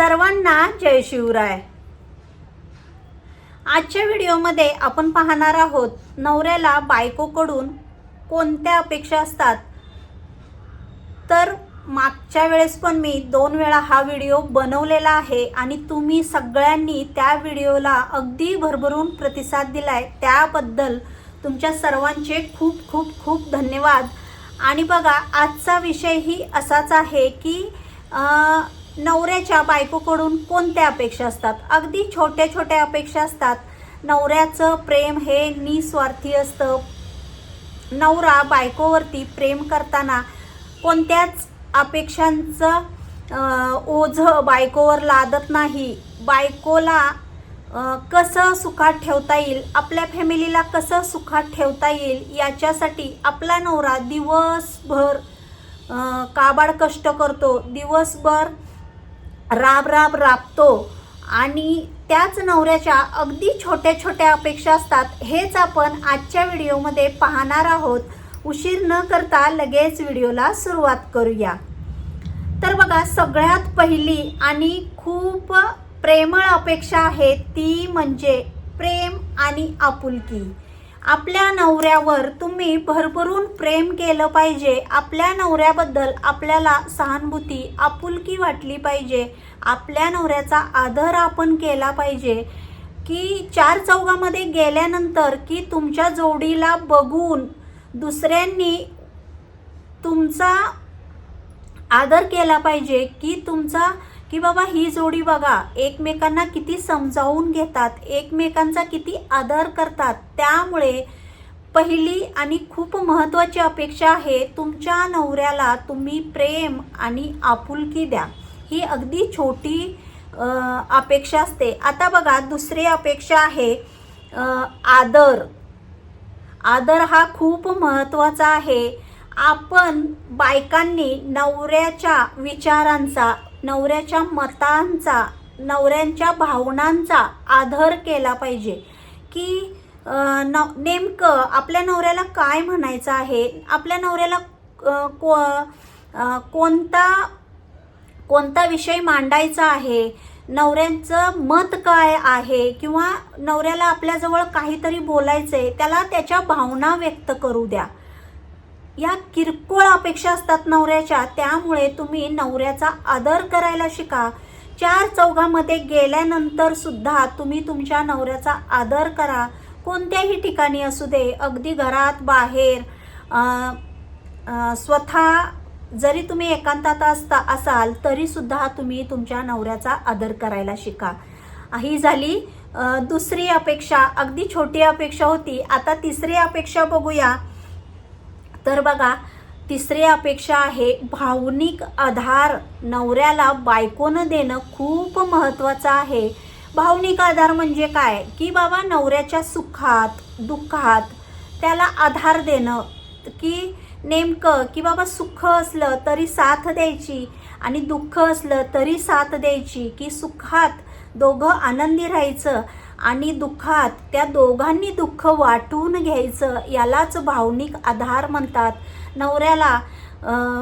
सर्वांना जय शिवराय। आजच्या व्हिडिओमध्ये आपण पाहणार आहोत नवऱ्याला बायकोकडून कोणत्या अपेक्षा असतात। तर मागच्या वेळेस पण मी 2 वेळा हा व्हिडिओ बनवलेला आहे आणि तुम्ही सगळ्यांनी त्या व्हिडिओला अगदी भरभरून प्रतिसाद दिलाय, त्याबद्दल तुमच्या सर्वांचे खूप खूप खूप धन्यवाद। आणि बघा, आजचा विषयही असाच आहे की नवऱ्याच्या बायकोकडून कोणत्या अपेक्षा असतात। अगदी छोट्या छोट्या अपेक्षा असतात। नवऱ्याचं प्रेम हे निस्वार्थी असतं। नवरा बायकोवरती प्रेम करताना कोणत्याच अपेक्षांचं ओझं बायकोवर लादत नाही। बायकोला कसं सुखात ठेवता येईल, आपल्या फॅमिलीला कसं सुखात ठेवता येईल याच्यासाठी आपला नवरा दिवसभर काबाड कष्ट करतो, दिवसभर राबतो आणि त्याच नवऱ्याच्या अगदी छोट्या छोट्या अपेक्षा असतात। हेच आपण आजच्या व्हिडिओमध्ये पाहणार आहोत। उशीर न करता लगेच व्हिडिओला सुरुवात करूया। तर बघा, सगळ्यात पहिली आणि खूप प्रेमळ अपेक्षा आहे ती म्हणजे प्रेम आणि आपुलकी। आपल्या नवऱ्यावर तुम्ही भरभरून प्रेम केलं पाहिजे। आपल्या नवऱ्याबद्दल आपल्याला सहानुभूती, आपुलकी वाटली पाहिजे। आपल्या नवऱ्याचा आदर आपण केला पाहिजे की 4 चौघामध्ये गेल्यानंतर की तुमच्या जोडीला बघून दुसऱ्यांनी तुमचा आदर केला पाहिजे की बाबा ही जोडी बघा, एकमेकांना किती समजावून घेतात, एकमेकांचा किती आदर करतात। त्यामुळे पहिली आणि खूप महत्त्वाची अपेक्षा आहे, तुमच्या नवऱ्याला तुम्ही प्रेम आणि आपुलकी द्या। ही अगदी छोटी अपेक्षा असते। आता बघा, दुसरी अपेक्षा आहे आदर। आदर हा खूप महत्त्वाचा आहे। आपण बायकांनी नवऱ्याच्या विचारांचा, नवऱ्याच्या मतांचा, नवऱ्यांच्या भावनांचा आदर केला पाहिजे की नेमकं आपल्या नवऱ्याला काय म्हणायचं आहे, आपल्या नवऱ्याला कोणता विषय मांडायचा आहे, नवऱ्यांचं मत काय आहे, किंवा नवऱ्याला आपल्याजवळ काहीतरी बोलायचंय, त्याला त्याच्या भावना व्यक्त करू द्या। या किरकोळ अपेक्षा असतात नवऱ्याच्या, त्यामुळे तुम्ही नवऱ्याचा आदर करायला शिका। 4 चौघामध्ये गेल्यानंतर सुद्धा तुम्ही तुमच्या नवऱ्याचा आदर करा। कोणत्याही ठिकाणी असू दे, अगदी घरात, बाहेर, स्वतः जरी तुम्ही एकांतात असाल तरी सुद्धा तुम्ही तुमच्या नवऱ्याचा आदर करायला शिका। ही झाली दुसरी अपेक्षा, अगदी छोटी अपेक्षा होती। आता तिसरी अपेक्षा बघूया। तर बघा, तिसरी अपेक्षा आहे भावनिक आधार। नवऱ्याला बायकोनं देणं खूप महत्त्वाचं आहे। भावनिक आधार म्हणजे काय की बाबा, नवऱ्याच्या सुखात दुःखात त्याला आधार देणं, की नेमकं की बाबा सुख असलं तरी साथ द्यायची आणि दुःख असलं तरी साथ द्यायची, की सुखात दोघं आनंदी राहायचं आणि दुःखात त्या दोघांनी दुःख वाटून घ्यायचं, यालाच भावनिक आधार म्हणतात। नवऱ्याला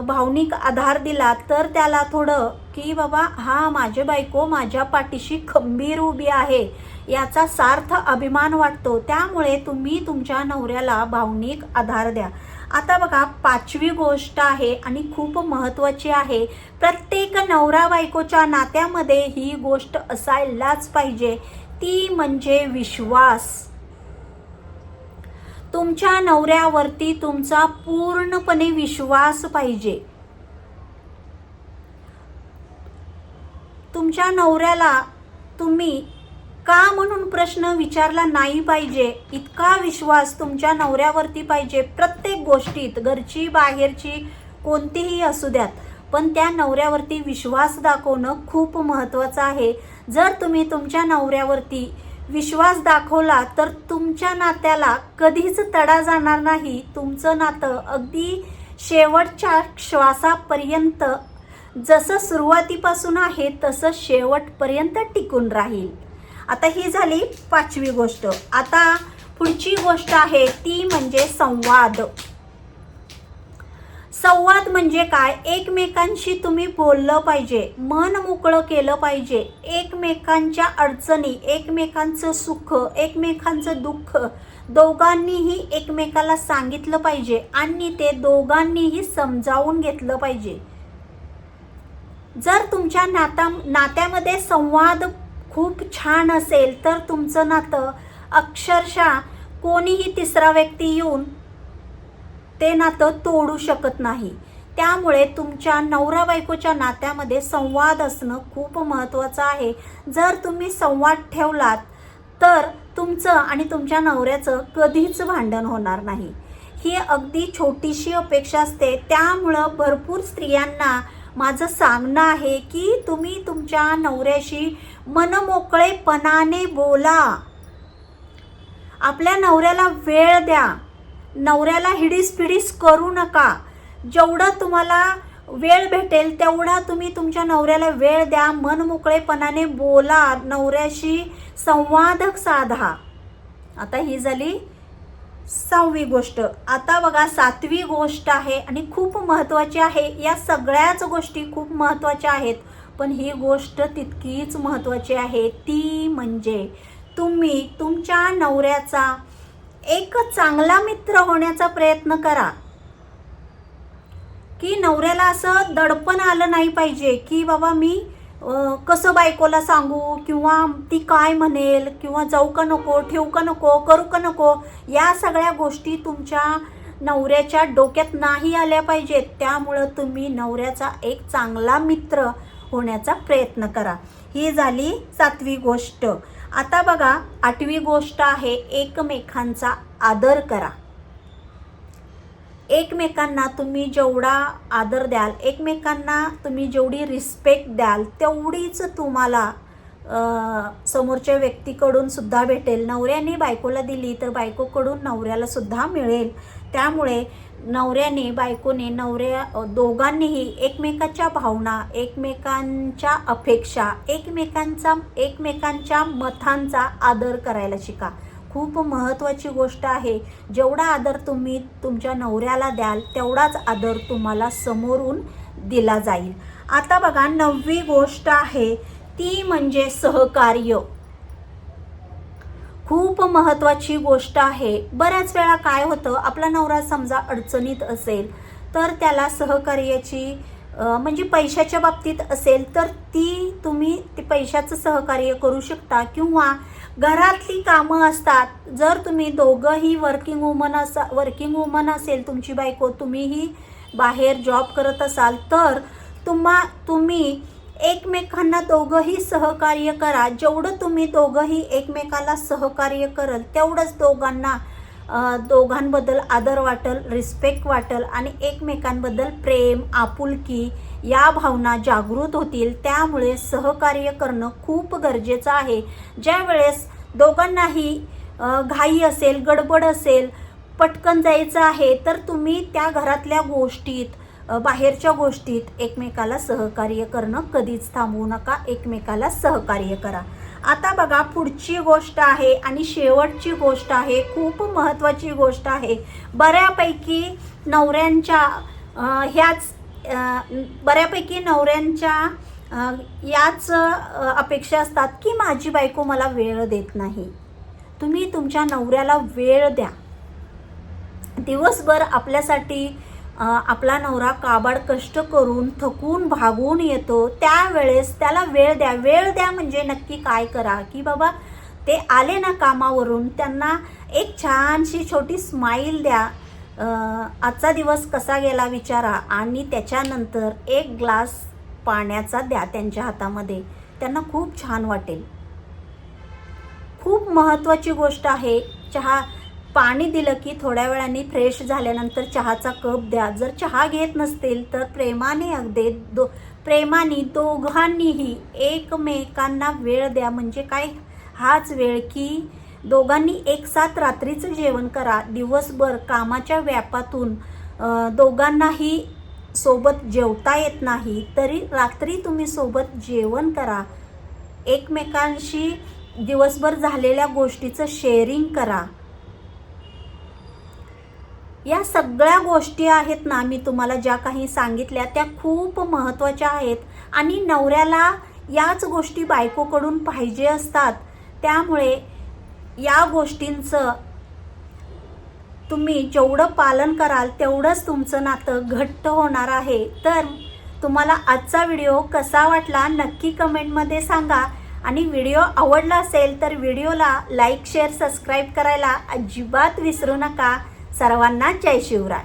भावनिक आधार दिला तर त्याला थोडं की बाबा हा माझी बायको माझ्या पाठीशी खंबीर उभी आहे याचा सार्थ अभिमान वाटतो। त्यामुळे तुम्ही तुमच्या नवऱ्याला भावनिक आधार द्या। आता बघा, 5वी गोष्ट आहे आणि खूप महत्त्वाची आहे। प्रत्येक नवरा बायकोच्या नात्यामध्ये ही गोष्ट असायलाच पाहिजे, ती म्हणजे विश्वास। तुमच्या नवऱ्यावरती तुमचा पूर्णपणे विश्वास पाहिजे। तुमच्या नवऱ्याला तुम्ही का म्हणून प्रश्न विचारला नाही पाहिजे, इतका विश्वास तुमच्या नवऱ्यावरती पाहिजे। प्रत्येक गोष्टीत, घरची बाहेरची कोणतीही असू द्यात, पण त्या नवऱ्यावरती विश्वास दाखवणं खूप महत्त्वाचं आहे। जर तुम्ही तुमच्या नवऱ्यावरती विश्वास दाखवला तर तुमच्या नात्याला कधीच तडा जाणार नाही। तुमचं नातं अगदी शेवटच्या श्वासापर्यंत जसं सुरुवातीपासून आहे तसं शेवटपर्यंत टिकून राहील। आता ही झाली 5वी गोष्ट। आता पुढची गोष्ट आहे ती म्हणजे संवाद। संवाद म्हणजे काय? एकमेकांशी तुम्ही बोललं पाहिजे, मन मोकळं केलं पाहिजे, एकमेकांच्या अडचणी, एकमेकांचं सुख, एकमेकांचं दुःख दोघांनीही एकमेकाला सांगितलं पाहिजे आणि ते दोघांनीही समजावून घेतलं पाहिजे. जर तुमच्या नात्यामध्ये संवाद खूप छान असेल तर तुमचं नातं अक्षरशः कोणीही तिसरा व्यक्ती येऊन ते नातं तोडू शकत नाही. त्यामुळे तुमच्या नवरा बायकोच्या नात्यामध्ये संवाद असणं खूप महत्त्वाचं आहे. जर तुम्ही संवाद ठेवलात तर तुमचं आणि तुमच्या नवऱ्याचं कधीच भांडण होणार नाही. ही अगदी छोटीशी अपेक्षा असते. त्यामुळं भरपूर स्त्रियांना माझं सांगणं आहे की तुम्ही तुमच्या नवऱ्याशी मनमोकळेपणाने बोला. आपल्या नवऱ्याला वेळ द्या. नवऱ्याला हिडीस करू नका. जेवढं तुम्हाला वेळ भेटेल तेवढा तुम्ही तुमच्या नवऱ्याला वेळ द्या. मनमोकळेपणाने बोला, नवऱ्याशी संवाद साधा. आता ही झाली 6वी गोष्ट. आता बघा 7वी गोष्ट आहे आणि खूप महत्त्वाची आहे. या सगळ्याच गोष्टी खूप महत्त्वाच्या आहेत, पण ही गोष्ट तितकीच महत्त्वाची आहे. ती म्हणजे तुम्ही तुमच्या नवऱ्याचा एक चांगला मित्र होण्याचा प्रयत्न करा. की नवऱ्याला असं दडपण आलं नाही पाहिजे की बाबा मी कसं बायकोला सांगू, किंवा ती काय म्हणेल, किंवा जाऊ का नको, ठेवू का नको, करू का नको. या सगळ्या गोष्टी तुमच्या नवऱ्याच्या डोक्यात नाही आल्या पाहिजेत. त्यामुळं तुम्ही नवऱ्याचा एक चांगला मित्र होण्याचा प्रयत्न करा. ही झाली 7वी गोष्ट. आता बघा 8वी गोष्ट आहे एकमेकांचा आदर करा. एकमेकांना तुम्ही जेवढा आदर द्याल, एकमेकांना तुम्ही जेवढी रिस्पेक्ट द्याल तेवढीच तुम्हाला समोरच्या व्यक्तीकडून सुद्धा भेटेल. नवऱ्याने बायकोला दिली तर बायकोकडून नवऱ्याला सुद्धा मिळेल. त्यामुळे नवऱ्याने बायकोने दोघांनीही एकमेकाच्या भावना, एकमेकांच्या अपेक्षा, एकमेकांच्या मतांचा आदर करायला शिका. खूप महत्त्वाची गोष्ट आहे. जेवढा आदर तुम्ही तुमच्या नवऱ्याला द्याल तेवढाच आदर तुम्हाला समोरून दिला जाईल. आता बघा 9वी गोष्ट आहे ती म्हणजे सहकार्य. खूप महत्त्वाची गोष्ट आहे. बऱ्याच वेळा काय होतं, आपला नवरा समजा अडचणीत असेल तर त्याला सहकार्याची म्हणजे पैशाच्या बाबतीत असेल तर तुम्ही पैशाचं सहकार्य करू शकता. किंवा घरातली कामं असतात, जर तुम्ही दोघंही वर्किंग वुमन असेल तुमची बायको, तुम्हीही बाहेर जॉब करत असाल तर तुम्ही एकमेकांना दोघंही सहकार्य करा. जेवढं तुम्ही दोघंही एकमेकाला सहकार्य कराल तेवढंच दोघांबद्दल आदर वाटेल, रिस्पेक्ट वाटेल आणि एकमेकांबद्दल प्रेम, आपुलकी या भावना जागृत होतील. त्यामुळे सहकार्य करणं खूप गरजेचं आहे. ज्या वेळेस दोघांनाही घाई असेल, गडबड असेल, पटकन जायचं आहे तर तुम्ही त्या घरातल्या गोष्टीत, बाहेरच्या गोष्टीत एकमेकाला सहकार्य करणं कधीच थांबवू नका. एकमेकाला सहकार्य करा. आता बघा पुढची गोष्ट आहे आणि शेवटची गोष्ट आहे, खूप महत्त्वाची गोष्ट आहे. बऱ्यापैकी नवऱ्यांच्या याच अपेक्षा असतात की माझी बायको मला वेळ देत नाही. तुम्ही तुमच्या नवऱ्याला वेळ द्या. दिवसभर आपल्यासाठी आपला नवरा काबाड कष्ट करून थकून भागून येतो, त्यावेळेस त्याला वेळ द्या. वेळ द्या म्हणजे नक्की काय करा की बाबा ते आले ना कामावरून, त्यांना एक छानशी छोटी स्माईल द्या. आजचा दिवस कसा गेला विचारा आणि त्याच्यानंतर एक ग्लास पाण्याचा द्या त्यांच्या हातामध्ये. त्यांना खूप छान वाटेल. खूप महत्त्वाची गोष्ट आहे. पाणी दिलं की थोड्या वेळाने फ्रेश झाल्यानंतर चहाचा कप द्या. जर चहा घेत नसतील तर प्रेमाने दोघांनीही एकमेकांना वेळ द्या. म्हणजे काय, हाच वेळ की दोघांनी एक साथ रात्रीचं जेवण करा. दिवसभर कामाच्या व्यापातून दोघांनाही सोबत जेवता येत नाही तरी रात्री तुम्ही सोबत जेवण करा. एकमेकांशी दिवसभर झालेल्या गोष्टीचं शेअरिंग करा. या सगळ्या गोष्टी आहेत ना, मी तुम्हाला ज्या काही सांगितल्या त्या खूप महत्त्वाच्या आहेत आणि नवऱ्याला याच गोष्टी बायकोकडून पाहिजे असतात. त्यामुळे या गोष्टींचं तुम्ही जेवढं पालन कराल तेवढंच तुमचं नातं घट्ट होणार आहे. तर तुम्हाला आजचा व्हिडिओ कसा वाटला नक्की कमेंटमध्ये सांगा आणि व्हिडिओ आवडला असेल तर व्हिडिओला लाईक, शेअर, सबस्क्राईब करायला अजिबात विसरू नका. सर्वांना जय शिवराय.